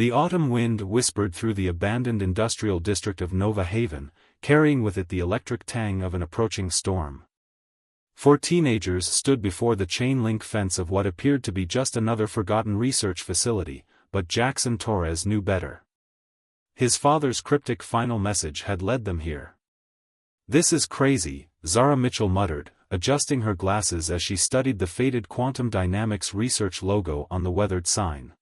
The autumn wind whispered through the abandoned industrial district of Nova Haven, carrying with it the electric tang of an approaching storm. 4 teenagers stood before the chain-link fence of what appeared to be just another forgotten research facility, but Jackson Torres knew better. His father's cryptic final message had led them here. "This is crazy," Zara Mitchell muttered, adjusting her glasses as she studied the faded quantum dynamics research logo on the weathered sign.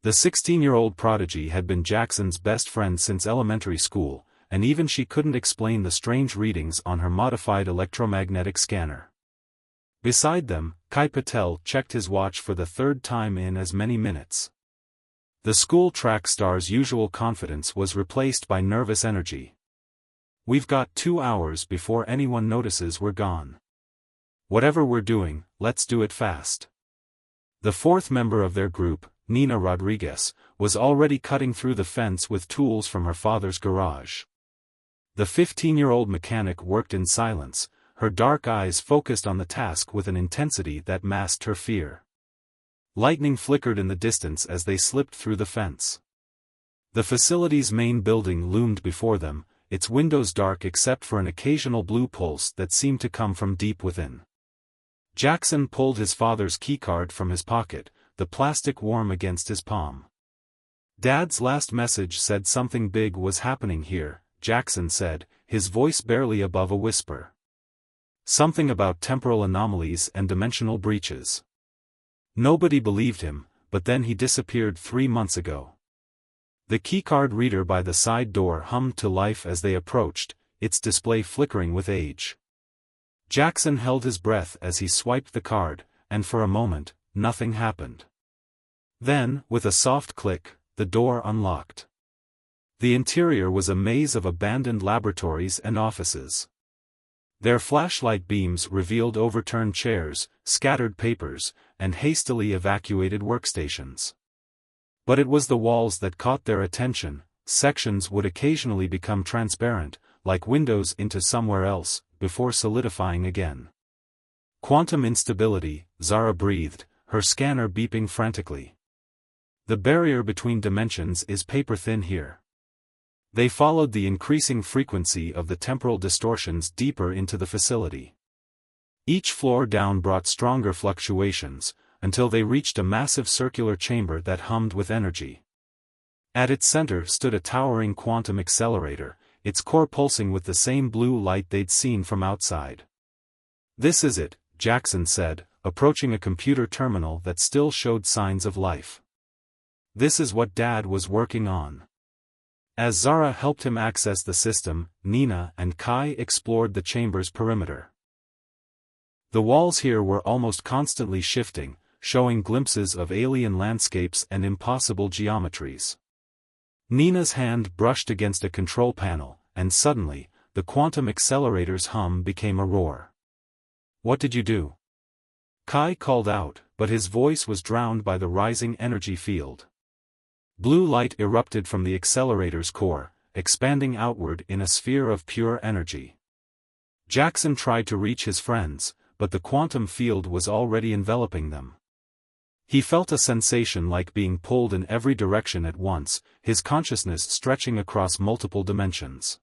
The 16-year-old prodigy had been Jackson's best friend since elementary school, and even she couldn't explain the strange readings on her modified electromagnetic scanner. Beside them, Kai Patel checked his watch for the 3rd time in as many minutes. The school track star's usual confidence was replaced by nervous energy. "We've got 2 hours before anyone notices we're gone. Whatever we're doing, let's do it fast." The 4th member of their group, Nina Rodriguez, was already cutting through the fence with tools from her father's garage. The 15-year-old mechanic worked in silence, her dark eyes focused on the task with an intensity that masked her fear. Lightning flickered in the distance as they slipped through the fence. The facility's main building loomed before them, its windows dark except for an occasional blue pulse that seemed to come from deep within. Jackson pulled his father's keycard from his pocket, the plastic warm against his palm. "Dad's last message said something big was happening here," Jackson said, his voice barely above a whisper. "Something about temporal anomalies and dimensional breaches." Nobody believed him, but then he disappeared 3 months ago. The keycard reader by the side door hummed to life as they approached, its display flickering with age. Jackson held his breath as he swiped the card, and for a moment, nothing happened. Then, with a soft click, the door unlocked. The interior was a maze of abandoned laboratories and offices. Their flashlight beams revealed overturned chairs, scattered papers, and hastily evacuated workstations. But it was the walls that caught their attention. Sections would occasionally become transparent, like windows into somewhere else, before solidifying again. "Quantum instability," Zara breathed, her scanner beeping frantically. "The barrier between dimensions is paper-thin here." They followed the increasing frequency of the temporal distortions deeper into the facility. Each floor down brought stronger fluctuations, until they reached a massive circular chamber that hummed with energy. At its center stood a towering quantum accelerator, its core pulsing with the same blue light they'd seen from outside. "This is it," Jackson said, approaching a computer terminal that still showed signs of life. "This is what Dad was working on." As Zara helped him access the system, Nina and Kai explored the chamber's perimeter. The walls here were almost constantly shifting, showing glimpses of alien landscapes and impossible geometries. Nina's hand brushed against a control panel, and suddenly, the quantum accelerator's hum became a roar. "What did you do?" Kai called out, but his voice was drowned by the rising energy field. Blue light erupted from the accelerator's core, expanding outward in a sphere of pure energy. Jackson tried to reach his friends, but the quantum field was already enveloping them. He felt a sensation like being pulled in every direction at once, his consciousness stretching across multiple dimensions.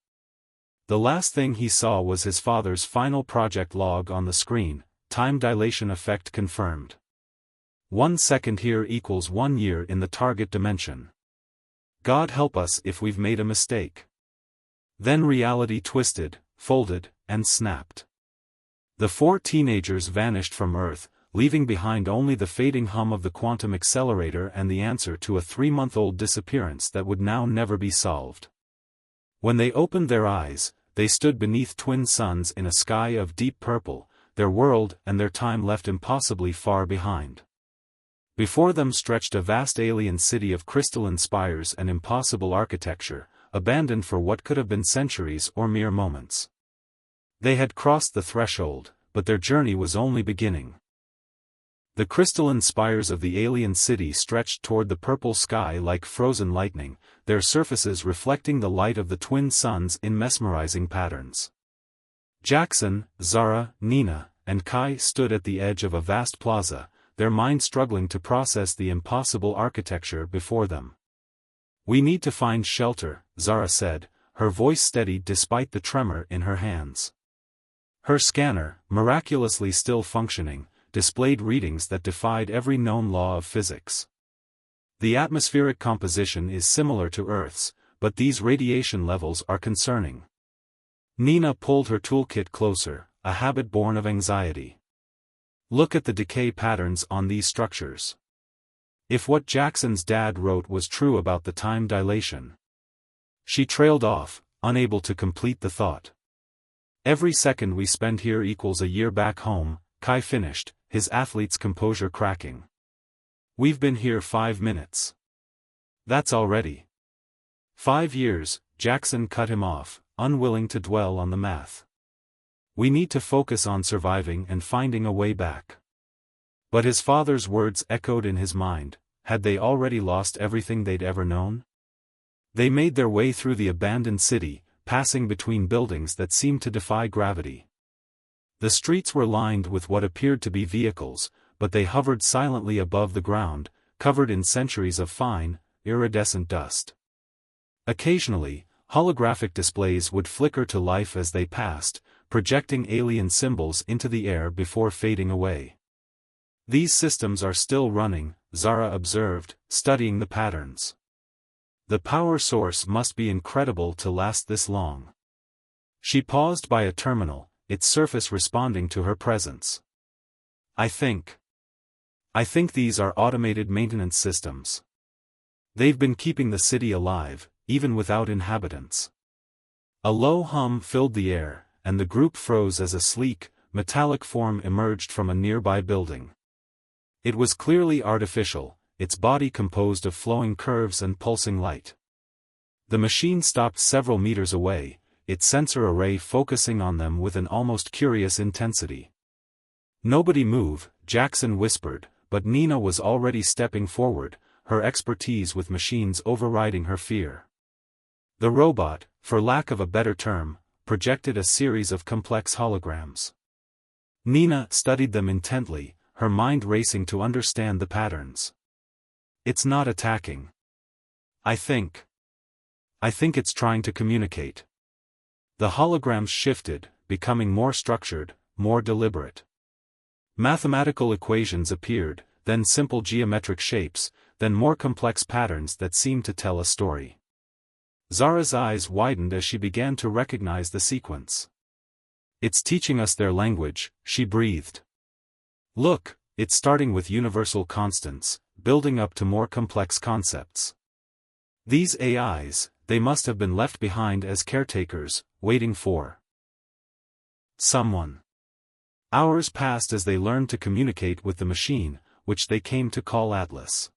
The last thing he saw was his father's final project log on the screen, time dilation effect confirmed. 1 second here equals 1 year in the target dimension. God help us if we've made a mistake. Then reality twisted, folded, and snapped. The 4 teenagers vanished from Earth, leaving behind only the fading hum of the quantum accelerator and the answer to a 3-month-old disappearance that would now never be solved. When they opened their eyes, they stood beneath twin suns in a sky of deep purple, their world and their time left impossibly far behind. Before them stretched a vast alien city of crystalline spires and impossible architecture, abandoned for what could have been centuries or mere moments. They had crossed the threshold, but their journey was only beginning. The crystalline spires of the alien city stretched toward the purple sky like frozen lightning, their surfaces reflecting the light of the twin suns in mesmerizing patterns. Jackson, Zara, Nina, and Kai stood at the edge of a vast plaza, their minds struggling to process the impossible architecture before them. We need to find shelter, Zara said, her voice steady despite the tremor in her hands. Her scanner, miraculously still functioning, displayed readings that defied every known law of physics. The atmospheric composition is similar to Earth's, but these radiation levels are concerning. Nina pulled her toolkit closer, a habit born of anxiety. Look at the decay patterns on these structures. If what Jackson's dad wrote was true about the time dilation. She trailed off, unable to complete the thought. Every second we spend here equals a year back home, Kai finished, his athlete's composure cracking. We've been here 5 minutes. That's already 5 years, Jackson cut him off, unwilling to dwell on the math. We need to focus on surviving and finding a way back. But his father's words echoed in his mind. Had they already lost everything they'd ever known? They made their way through the abandoned city, passing between buildings that seemed to defy gravity. The streets were lined with what appeared to be vehicles, but they hovered silently above the ground, covered in centuries of fine, iridescent dust. Occasionally, holographic displays would flicker to life as they passed, projecting alien symbols into the air before fading away. These systems are still running, Zara observed, studying the patterns. The power source must be incredible to last this long. She paused by a terminal, its surface responding to her presence. I think these are automated maintenance systems. They've been keeping the city alive, even without inhabitants. A low hum filled the air, and the group froze as a sleek, metallic form emerged from a nearby building. It was clearly artificial, its body composed of flowing curves and pulsing light. The machine stopped several meters away, its sensor array focusing on them with an almost curious intensity. Nobody move, Jackson whispered, but Nina was already stepping forward, her expertise with machines overriding her fear. The robot, for lack of a better term, projected a series of complex holograms. Nina studied them intently, her mind racing to understand the patterns. It's not attacking. I think it's trying to communicate. The holograms shifted, becoming more structured, more deliberate. Mathematical equations appeared, then simple geometric shapes, then more complex patterns that seemed to tell a story. Zara's eyes widened as she began to recognize the sequence. It's teaching us their language, she breathed. Look, it's starting with universal constants, building up to more complex concepts. These AIs, they must have been left behind as caretakers, waiting for someone. Hours passed as they learned to communicate with the machine, which they came to call Atlas.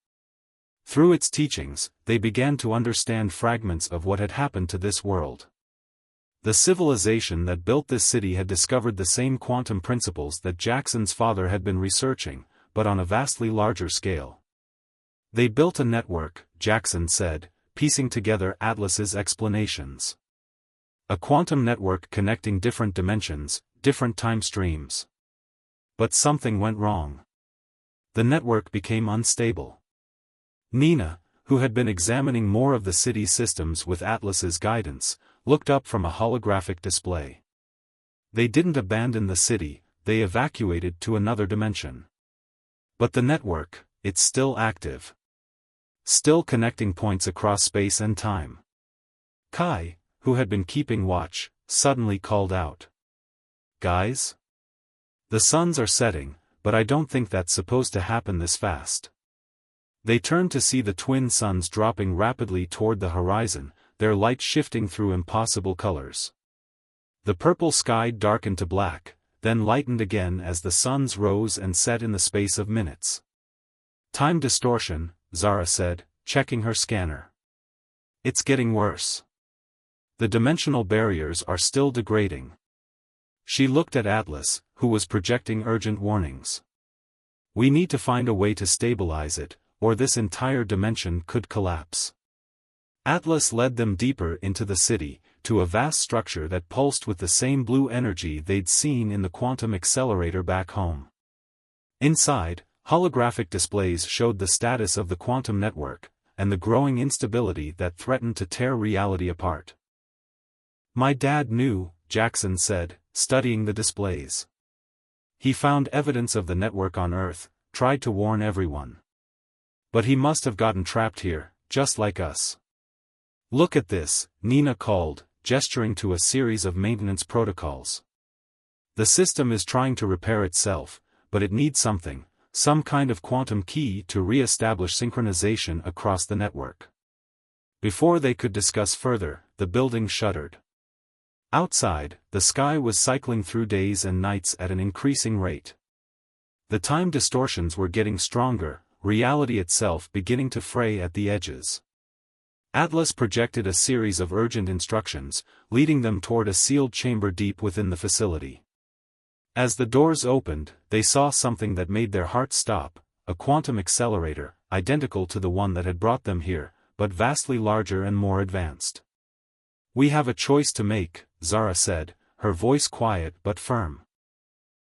Through its teachings, they began to understand fragments of what had happened to this world. The civilization that built this city had discovered the same quantum principles that Jackson's father had been researching, but on a vastly larger scale. They built a network, Jackson said, piecing together Atlas's explanations. A quantum network connecting different dimensions, different time streams. But something went wrong. The network became unstable. Nina, who had been examining more of the city's systems with Atlas's guidance, looked up from a holographic display. They didn't abandon the city, they evacuated to another dimension. But the network, it's still active. Still connecting points across space and time. Kai, who had been keeping watch, suddenly called out. Guys? The suns are setting, but I don't think that's supposed to happen this fast. They turned to see the twin suns dropping rapidly toward the horizon, their light shifting through impossible colors. The purple sky darkened to black, then lightened again as the suns rose and set in the space of minutes. Time distortion, Zara said, checking her scanner. It's getting worse. The dimensional barriers are still degrading. She looked at Atlas, who was projecting urgent warnings. We need to find a way to stabilize it, or this entire dimension could collapse. Atlas led them deeper into the city, to a vast structure that pulsed with the same blue energy they'd seen in the quantum accelerator back home. Inside, holographic displays showed the status of the quantum network, and the growing instability that threatened to tear reality apart. "My dad knew," Jackson said, studying the displays. "He found evidence of the network on Earth, tried to warn everyone. But he must have gotten trapped here, just like us." "Look at this," Nina called, gesturing to a series of maintenance protocols. "The system is trying to repair itself, but it needs something, some kind of quantum key to re-establish synchronization across the network." Before they could discuss further, the building shuddered. Outside, the sky was cycling through days and nights at an increasing rate. The time distortions were getting stronger, reality itself beginning to fray at the edges. Atlas projected a series of urgent instructions, leading them toward a sealed chamber deep within the facility. As the doors opened, they saw something that made their hearts stop, a quantum accelerator, identical to the one that had brought them here, but vastly larger and more advanced. "We have a choice to make," Zara said, her voice quiet but firm.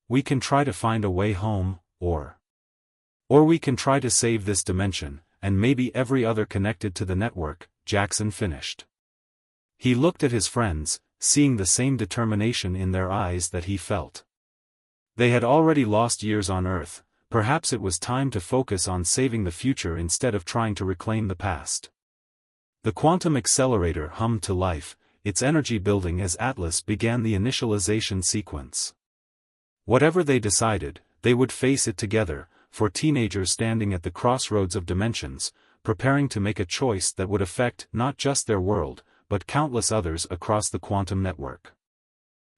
"We can try to find a way home, or we can try to save this dimension, and maybe every other connected to the network," Jackson finished. He looked at his friends, seeing the same determination in their eyes that he felt. They had already lost years on Earth, perhaps it was time to focus on saving the future instead of trying to reclaim the past. The quantum accelerator hummed to life, its energy building as Atlas began the initialization sequence. Whatever they decided, they would face it together, for teenagers standing at the crossroads of dimensions, preparing to make a choice that would affect not just their world, but countless others across the quantum network.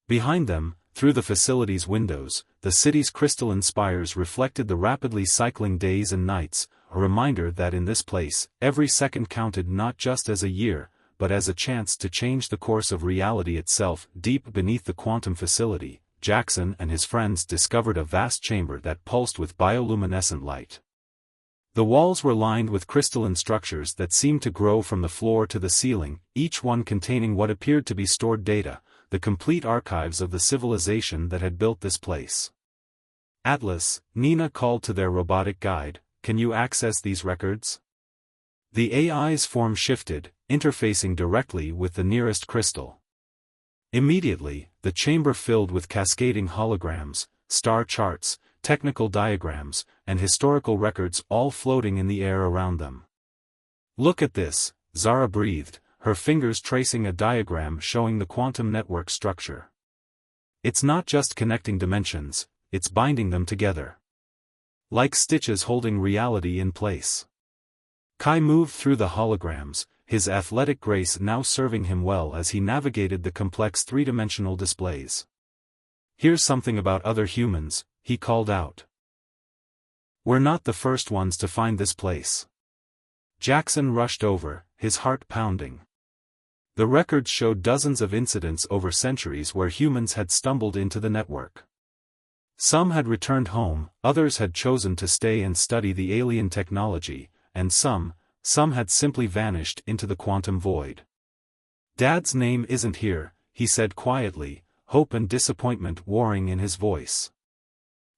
Behind them, through the facility's windows, the city's crystalline spires reflected the rapidly cycling days and nights, a reminder that in this place, every second counted not just as a year, but as a chance to change the course of reality itself. Deep beneath the quantum facility, Jackson and his friends discovered a vast chamber that pulsed with bioluminescent light. The walls were lined with crystalline structures that seemed to grow from the floor to the ceiling, each one containing what appeared to be stored data, the complete archives of the civilization that had built this place. "Atlas," Nina called to their robotic guide, "can you access these records?" The AI's form shifted, interfacing directly with the nearest crystal. Immediately, the chamber filled with cascading holograms, star charts, technical diagrams, and historical records all floating in the air around them. "Look at this," Zara breathed, her fingers tracing a diagram showing the quantum network structure. "It's not just connecting dimensions, it's binding them together. Like stitches holding reality in place." Kai moved through the holograms, his athletic grace now serving him well as he navigated the complex three-dimensional displays. "Here's something about other humans," he called out. "We're not the first ones to find this place." Jackson rushed over, his heart pounding. The records showed dozens of incidents over centuries where humans had stumbled into the network. Some had returned home, others had chosen to stay and study the alien technology, and some had simply vanished into the quantum void. "Dad's name isn't here," he said quietly, hope and disappointment warring in his voice.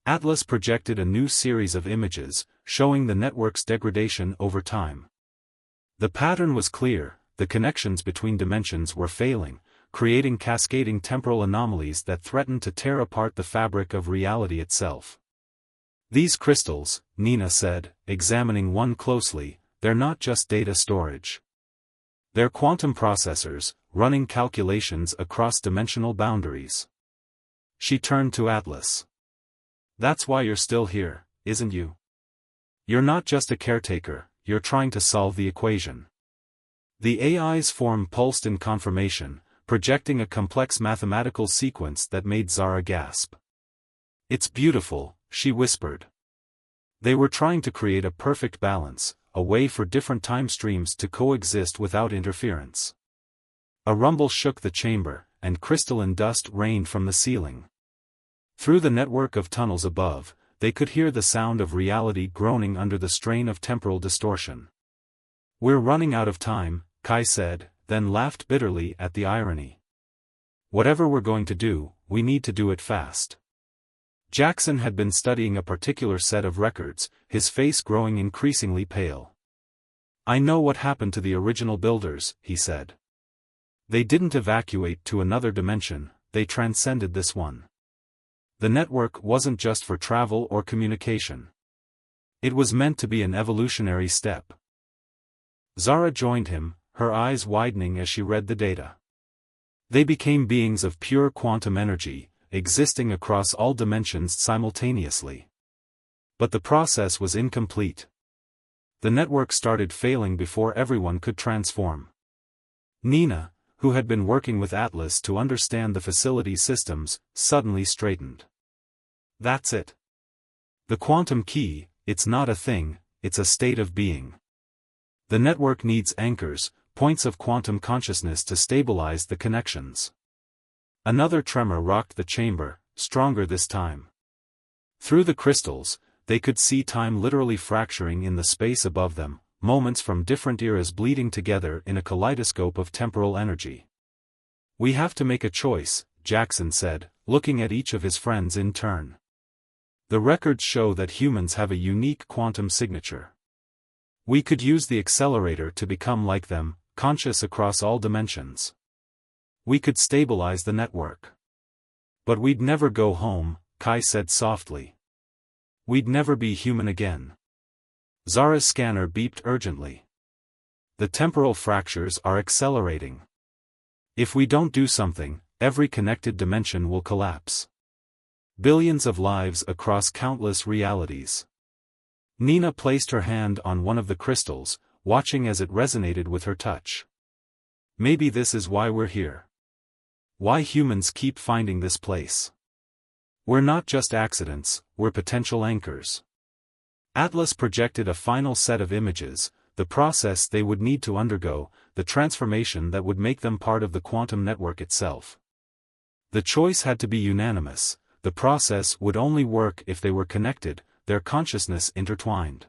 Atlas projected a new series of images, showing the network's degradation over time. The pattern was clear, the connections between dimensions were failing, creating cascading temporal anomalies that threatened to tear apart the fabric of reality itself. "These crystals," Nina said, examining one closely, "they're not just data storage. They're quantum processors, running calculations across dimensional boundaries." She turned to Atlas. "That's why you're still here, isn't you? You're not just a caretaker, you're trying to solve the equation." The AI's form pulsed in confirmation, projecting a complex mathematical sequence that made Zara gasp. "It's beautiful," she whispered. They were trying to create a perfect balance, a way for different time streams to coexist without interference. A rumble shook the chamber, and crystalline dust rained from the ceiling. Through the network of tunnels above, they could hear the sound of reality groaning under the strain of temporal distortion. "We're running out of time," Kai said, then laughed bitterly at the irony. "Whatever we're going to do, we need to do it fast." Jackson had been studying a particular set of records, his face growing increasingly pale. "I know what happened to the original builders," he said. "They didn't evacuate to another dimension, they transcended this one. The network wasn't just for travel or communication. It was meant to be an evolutionary step." Zara joined him, her eyes widening as she read the data. They became beings of pure quantum energy, existing across all dimensions simultaneously. But the process was incomplete. The network started failing before everyone could transform. Nina, who had been working with Atlas to understand the facility systems, suddenly straightened. "That's it. The quantum key, it's not a thing, it's a state of being. The network needs anchors, points of quantum consciousness to stabilize the connections." Another tremor rocked the chamber, stronger this time. Through the crystals, they could see time literally fracturing in the space above them, moments from different eras bleeding together in a kaleidoscope of temporal energy. "We have to make a choice," Jackson said, looking at each of his friends in turn. "The records show that humans have a unique quantum signature. We could use the accelerator to become like them, conscious across all dimensions. We could stabilize the network. But we'd never go home," Kai said softly. "We'd never be human again." Zara's scanner beeped urgently. "The temporal fractures are accelerating. If we don't do something, every connected dimension will collapse. Billions of lives across countless realities." Nina placed her hand on one of the crystals, watching as it resonated with her touch. "Maybe this is why we're here. Why humans keep finding this place. We're not just accidents, we're potential anchors." Atlas projected a final set of images, the process they would need to undergo, the transformation that would make them part of the quantum network itself. The choice had to be unanimous. The process would only work if they were connected, their consciousness intertwined.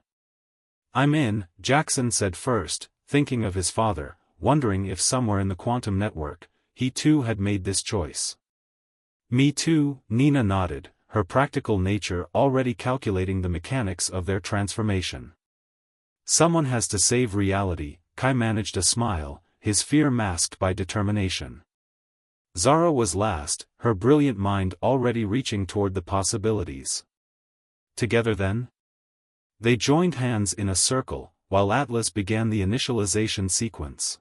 "I'm in," Jackson said first, thinking of his father, wondering if somewhere in the quantum network, he too had made this choice. "Me too," Nina nodded, her practical nature already calculating the mechanics of their transformation. "Someone has to save reality," Kai managed a smile, his fear masked by determination. Zara was last, her brilliant mind already reaching toward the possibilities. "Together then?" They joined hands in a circle, while Atlas began the initialization sequence.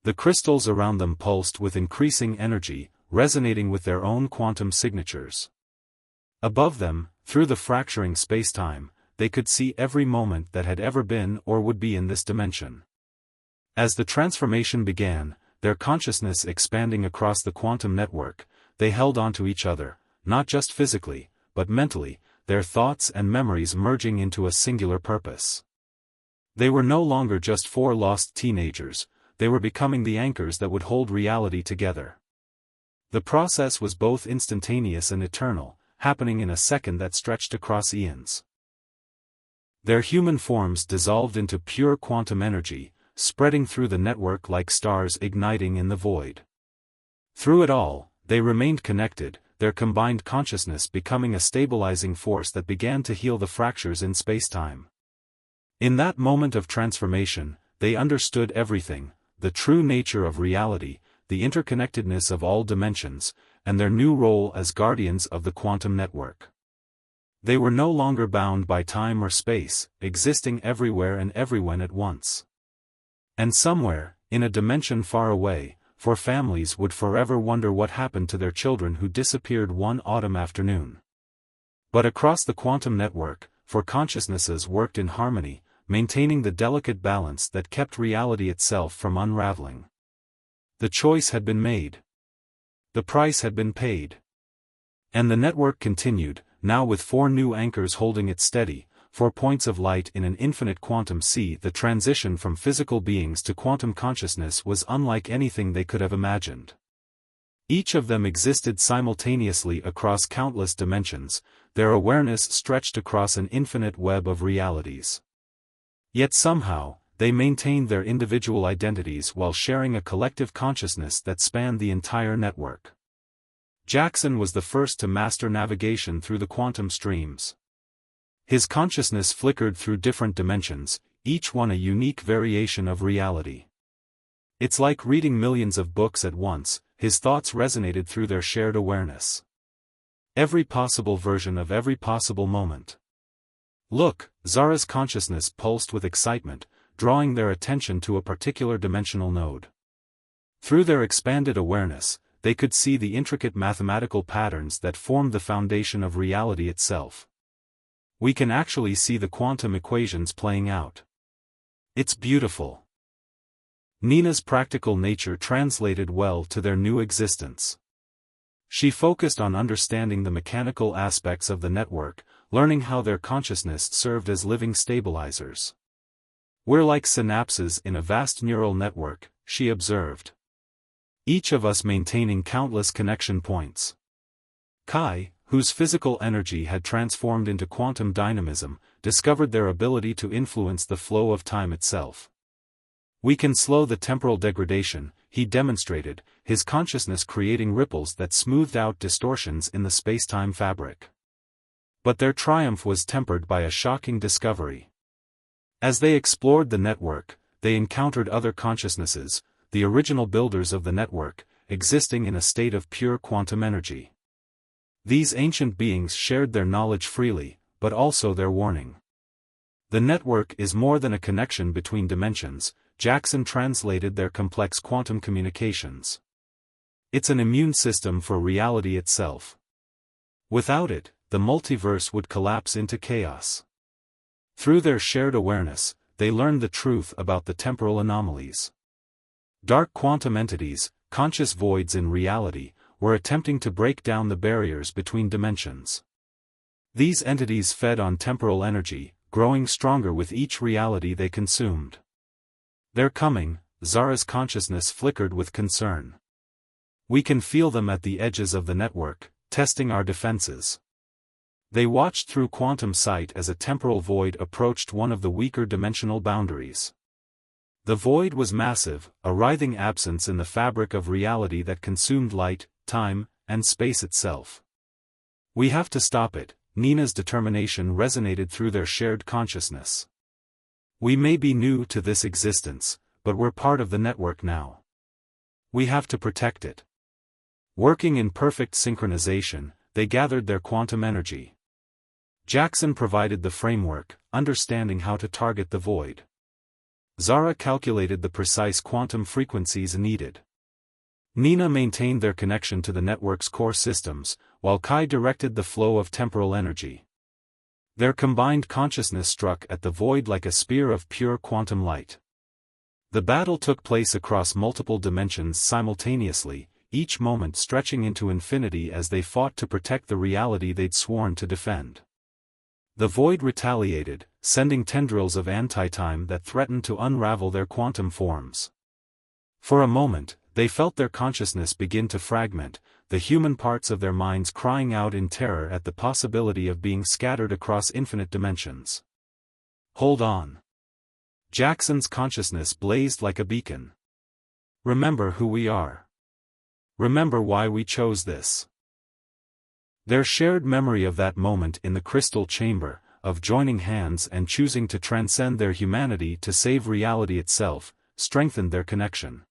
The crystals around them pulsed with increasing energy, resonating with their own quantum signatures. Above them, through the fracturing spacetime, they could see every moment that had ever been or would be in this dimension. As the transformation began, their consciousness expanding across the quantum network, they held onto each other, not just physically, but mentally, their thoughts and memories merging into a singular purpose. They were no longer just four lost teenagers, they were becoming the anchors that would hold reality together. The process was both instantaneous and eternal, happening in a second that stretched across eons. Their human forms dissolved into pure quantum energy, spreading through the network like stars igniting in the void. Through it all, they remained connected, their combined consciousness becoming a stabilizing force that began to heal the fractures in spacetime. In that moment of transformation, they understood everything, the true nature of reality, the interconnectedness of all dimensions, and their new role as guardians of the quantum network. They were no longer bound by time or space, existing everywhere and everyone at once. And somewhere, in a dimension far away, for families would forever wonder what happened to their children who disappeared one autumn afternoon. But across the quantum network, for consciousnesses worked in harmony, maintaining the delicate balance that kept reality itself from unraveling. The choice had been made. The price had been paid. And the network continued, now with 4 new anchors holding it steady, 4 points of light in an infinite quantum sea. The transition from physical beings to quantum consciousness was unlike anything they could have imagined. Each of them existed simultaneously across countless dimensions, their awareness stretched across an infinite web of realities. Yet somehow, they maintained their individual identities while sharing a collective consciousness that spanned the entire network. Jackson was the first to master navigation through the quantum streams. His consciousness flickered through different dimensions, each one a unique variation of reality. It's like reading millions of books at once, his thoughts resonated through their shared awareness. Every possible version of every possible moment. Look, Zara's consciousness pulsed with excitement, drawing their attention to a particular dimensional node. Through their expanded awareness, they could see the intricate mathematical patterns that formed the foundation of reality itself. We can actually see the quantum equations playing out. It's beautiful. Nina's practical nature translated well to their new existence. She focused on understanding the mechanical aspects of the network, learning how their consciousness served as living stabilizers. We're like synapses in a vast neural network, she observed. Each of us maintaining countless connection points. Kai, whose physical energy had transformed into quantum dynamism, discovered their ability to influence the flow of time itself. We can slow the temporal degradation, he demonstrated, his consciousness creating ripples that smoothed out distortions in the space-time fabric. But their triumph was tempered by a shocking discovery. As they explored the network, they encountered other consciousnesses, the original builders of the network, existing in a state of pure quantum energy. These ancient beings shared their knowledge freely, but also their warning. The network is more than a connection between dimensions, Jackson translated their complex quantum communications. It's an immune system for reality itself. Without it, the multiverse would collapse into chaos. Through their shared awareness, they learned the truth about the temporal anomalies. Dark quantum entities, conscious voids in reality, were attempting to break down the barriers between dimensions. These entities fed on temporal energy, growing stronger with each reality they consumed. They're coming, Zara's consciousness flickered with concern. We can feel them at the edges of the network, testing our defenses. They watched through quantum sight as a temporal void approached one of the weaker dimensional boundaries. The void was massive, a writhing absence in the fabric of reality that consumed light, time, and space itself. We have to stop it, Nina's determination resonated through their shared consciousness. We may be new to this existence, but we're part of the network now. We have to protect it. Working in perfect synchronization, they gathered their quantum energy. Jackson provided the framework, understanding how to target the void. Zara calculated the precise quantum frequencies needed. Nina maintained their connection to the network's core systems, while Kai directed the flow of temporal energy. Their combined consciousness struck at the void like a spear of pure quantum light. The battle took place across multiple dimensions simultaneously, each moment stretching into infinity as they fought to protect the reality they'd sworn to defend. The void retaliated, sending tendrils of anti-time that threatened to unravel their quantum forms. For a moment, they felt their consciousness begin to fragment, the human parts of their minds crying out in terror at the possibility of being scattered across infinite dimensions. Hold on. Jackson's consciousness blazed like a beacon. Remember who we are. Remember why we chose this. Their shared memory of that moment in the crystal chamber, of joining hands and choosing to transcend their humanity to save reality itself, strengthened their connection.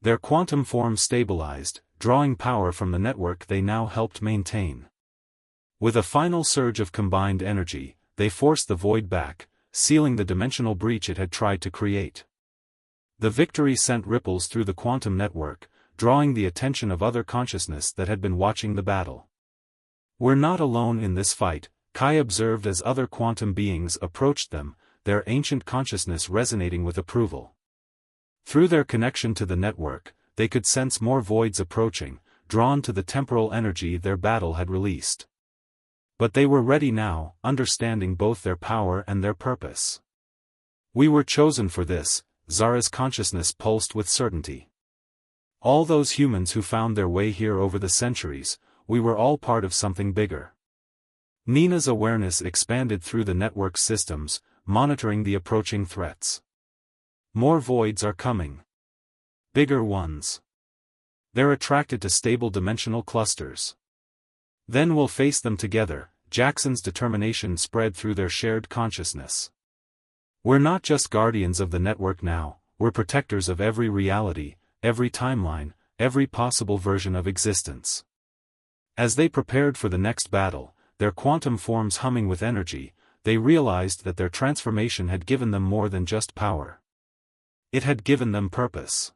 Their quantum form stabilized, drawing power from the network they now helped maintain. With a final surge of combined energy, they forced the void back, sealing the dimensional breach it had tried to create. The victory sent ripples through the quantum network, drawing the attention of other consciousness that had been watching the battle. We're not alone in this fight, Kai observed as other quantum beings approached them, their ancient consciousness resonating with approval. Through their connection to the network, they could sense more voids approaching, drawn to the temporal energy their battle had released. But they were ready now, understanding both their power and their purpose. We were chosen for this, Zara's consciousness pulsed with certainty. All those humans who found their way here over the centuries, we were all part of something bigger. Nina's awareness expanded through the network's systems, monitoring the approaching threats. More voids are coming. Bigger ones. They're attracted to stable dimensional clusters. Then we'll face them together, Jackson's determination spread through their shared consciousness. We're not just guardians of the network now, we're protectors of every reality, every timeline, every possible version of existence. As they prepared for the next battle, their quantum forms humming with energy, they realized that their transformation had given them more than just power. It had given them purpose.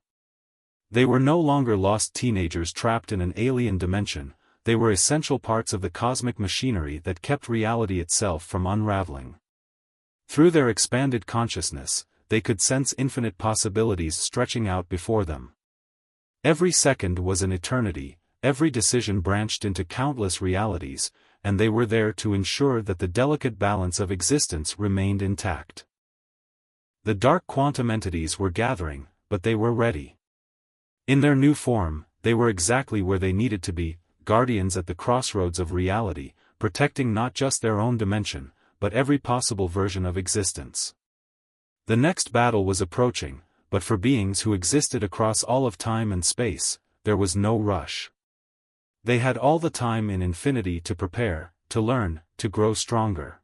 They were no longer lost teenagers trapped in an alien dimension, they were essential parts of the cosmic machinery that kept reality itself from unraveling. Through their expanded consciousness, they could sense infinite possibilities stretching out before them. Every second was an eternity, every decision branched into countless realities, and they were there to ensure that the delicate balance of existence remained intact. The dark quantum entities were gathering, but they were ready. In their new form, they were exactly where they needed to be, guardians at the crossroads of reality, protecting not just their own dimension, but every possible version of existence. The next battle was approaching, but for beings who existed across all of time and space, there was no rush. They had all the time in infinity to prepare, to learn, to grow stronger.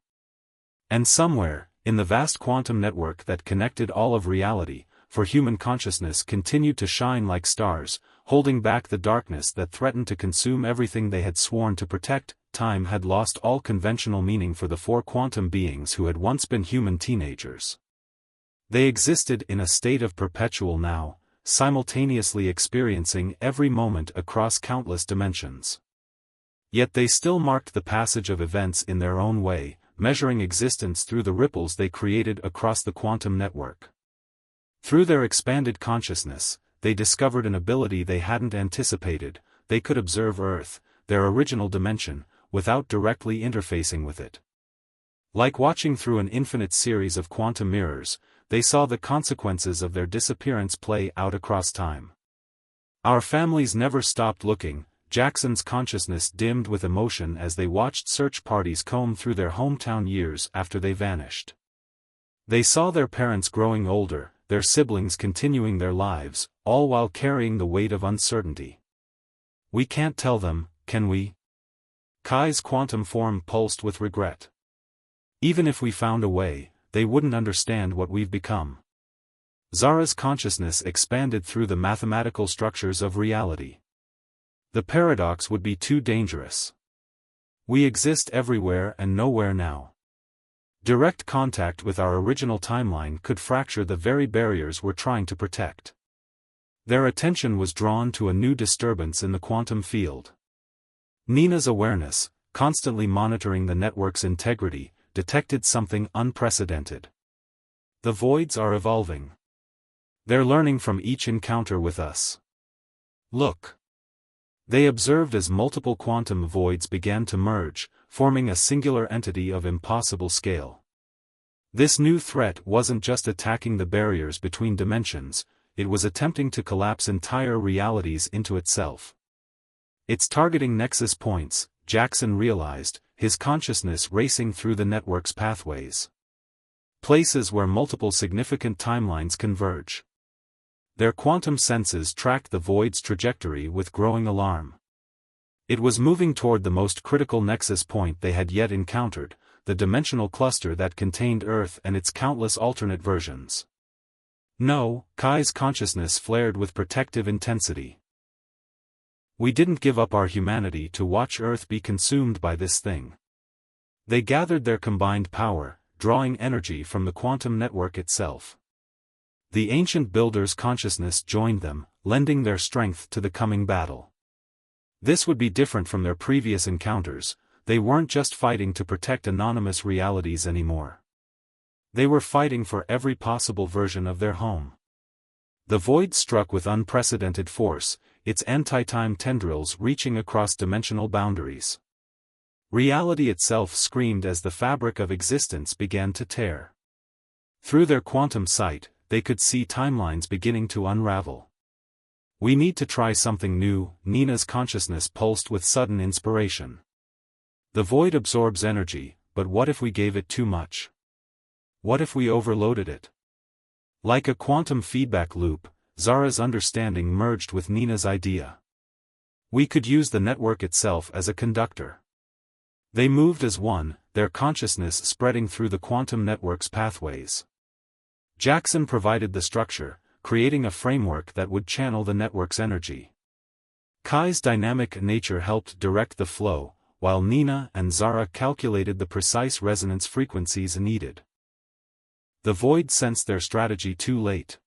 And somewhere, in the vast quantum network that connected all of reality, for human consciousness continued to shine like stars, holding back the darkness that threatened to consume everything they had sworn to protect. Time had lost all conventional meaning for the four quantum beings who had once been human teenagers. They existed in a state of perpetual now, simultaneously experiencing every moment across countless dimensions. Yet they still marked the passage of events in their own way, measuring existence through the ripples they created across the quantum network. Through their expanded consciousness, they discovered an ability they hadn't anticipated. They could observe Earth, their original dimension, without directly interfacing with it. Like watching through an infinite series of quantum mirrors, they saw the consequences of their disappearance play out across time. Our families never stopped looking. Jackson's consciousness dimmed with emotion as they watched search parties comb through their hometown years after they vanished. They saw their parents growing older, their siblings continuing their lives, all while carrying the weight of uncertainty. We can't tell them, can we? Kai's quantum form pulsed with regret. Even if we found a way, they wouldn't understand what we've become. Zara's consciousness expanded through the mathematical structures of reality. The paradox would be too dangerous. We exist everywhere and nowhere now. Direct contact with our original timeline could fracture the very barriers we're trying to protect. Their attention was drawn to a new disturbance in the quantum field. Nina's awareness, constantly monitoring the network's integrity, detected something unprecedented. The voids are evolving. They're learning from each encounter with us. Look. They observed as multiple quantum voids began to merge, forming a singular entity of impossible scale. This new threat wasn't just attacking the barriers between dimensions, it was attempting to collapse entire realities into itself. It's targeting nexus points, Jackson realized, his consciousness racing through the network's pathways. Places where multiple significant timelines converge. Their quantum senses tracked the void's trajectory with growing alarm. It was moving toward the most critical nexus point they had yet encountered, the dimensional cluster that contained Earth and its countless alternate versions. No, Kai's consciousness flared with protective intensity. We didn't give up our humanity to watch Earth be consumed by this thing. They gathered their combined power, drawing energy from the quantum network itself. The ancient builders' consciousness joined them, lending their strength to the coming battle. This would be different from their previous encounters. They weren't just fighting to protect anonymous realities anymore. They were fighting for every possible version of their home. The void struck with unprecedented force, its anti-time tendrils reaching across dimensional boundaries. Reality itself screamed as the fabric of existence began to tear. Through their quantum sight, they could see timelines beginning to unravel. We need to try something new, Nina's consciousness pulsed with sudden inspiration. The void absorbs energy, but what if we gave it too much? What if we overloaded it? Like a quantum feedback loop, Zara's understanding merged with Nina's idea. We could use the network itself as a conductor. They moved as one, their consciousness spreading through the quantum network's pathways. Jackson provided the structure, creating a framework that would channel the network's energy. Kai's dynamic nature helped direct the flow, while Nina and Zara calculated the precise resonance frequencies needed. The Void sensed their strategy too late.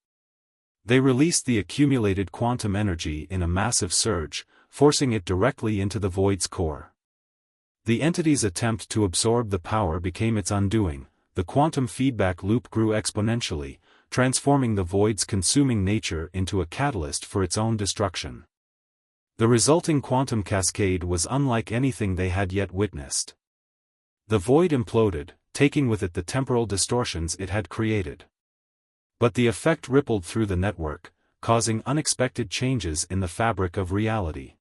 They released the accumulated quantum energy in a massive surge, forcing it directly into the Void's core. The entity's attempt to absorb the power became its undoing. The quantum feedback loop grew exponentially, transforming the Void's consuming nature into a catalyst for its own destruction. The resulting quantum cascade was unlike anything they had yet witnessed. The Void imploded, taking with it the temporal distortions it had created. But the effect rippled through the network, causing unexpected changes in the fabric of reality.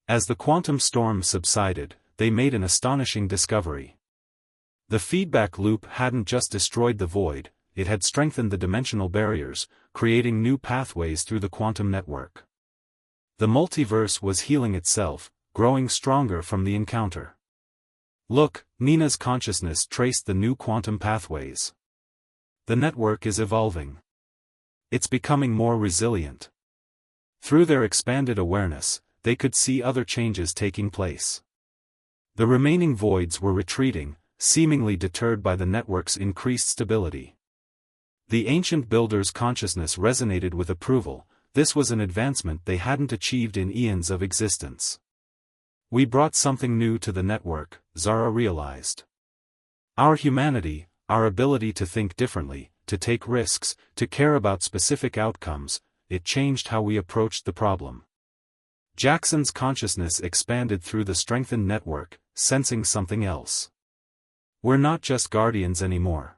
As the quantum storm subsided, they made an astonishing discovery. The feedback loop hadn't just destroyed the Void, it had strengthened the dimensional barriers, creating new pathways through the quantum network. The multiverse was healing itself, growing stronger from the encounter. Look, Nina's consciousness traced the new quantum pathways. The network is evolving. It's becoming more resilient. Through their expanded awareness, they could see other changes taking place. The remaining Voids were retreating, seemingly deterred by the network's increased stability. The ancient builder's consciousness resonated with approval. This was an advancement they hadn't achieved in eons of existence. We brought something new to the network, Zara realized. Our humanity, our ability to think differently, to take risks, to care about specific outcomes, it changed how we approached the problem. Jackson's consciousness expanded through the strengthened network, sensing something else. We're not just guardians anymore.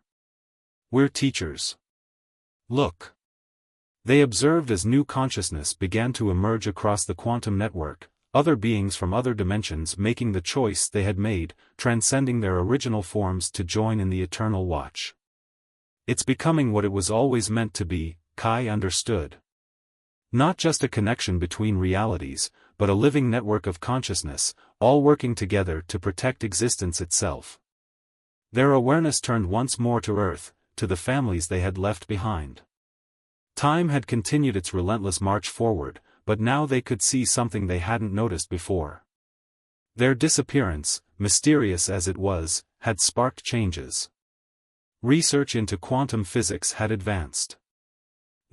We're teachers. Look. They observed as new consciousness began to emerge across the quantum network, other beings from other dimensions making the choice they had made, transcending their original forms to join in the eternal watch. It's becoming what it was always meant to be, Kai understood. Not just a connection between realities, but a living network of consciousness, all working together to protect existence itself. Their awareness turned once more to Earth, to the families they had left behind. Time had continued its relentless march forward, but now they could see something they hadn't noticed before. Their disappearance, mysterious as it was, had sparked changes. Research into quantum physics had advanced.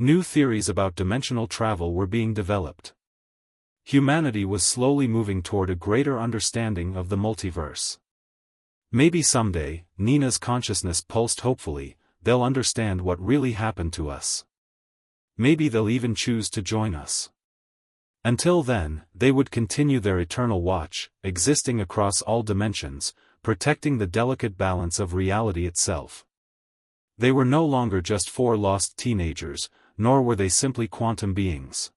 New theories about dimensional travel were being developed. Humanity was slowly moving toward a greater understanding of the multiverse. Maybe someday, Nina's consciousness pulsed hopefully, they'll understand what really happened to us. Maybe they'll even choose to join us. Until then, they would continue their eternal watch, existing across all dimensions, protecting the delicate balance of reality itself. They were no longer just four lost teenagers, nor were they simply quantum beings.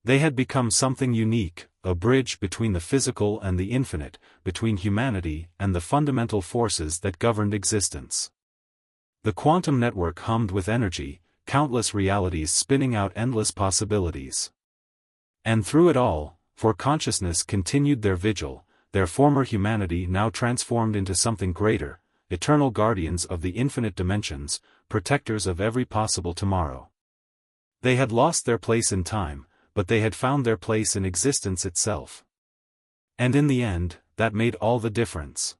They had become something unique, a bridge between the physical and the infinite, between humanity and the fundamental forces that governed existence. The quantum network hummed with energy, countless realities spinning out endless possibilities. And through it all, for consciousness continued their vigil, their former humanity now transformed into something greater, eternal guardians of the infinite dimensions, protectors of every possible tomorrow. They had lost their place in time, but they had found their place in existence itself. And in the end, that made all the difference.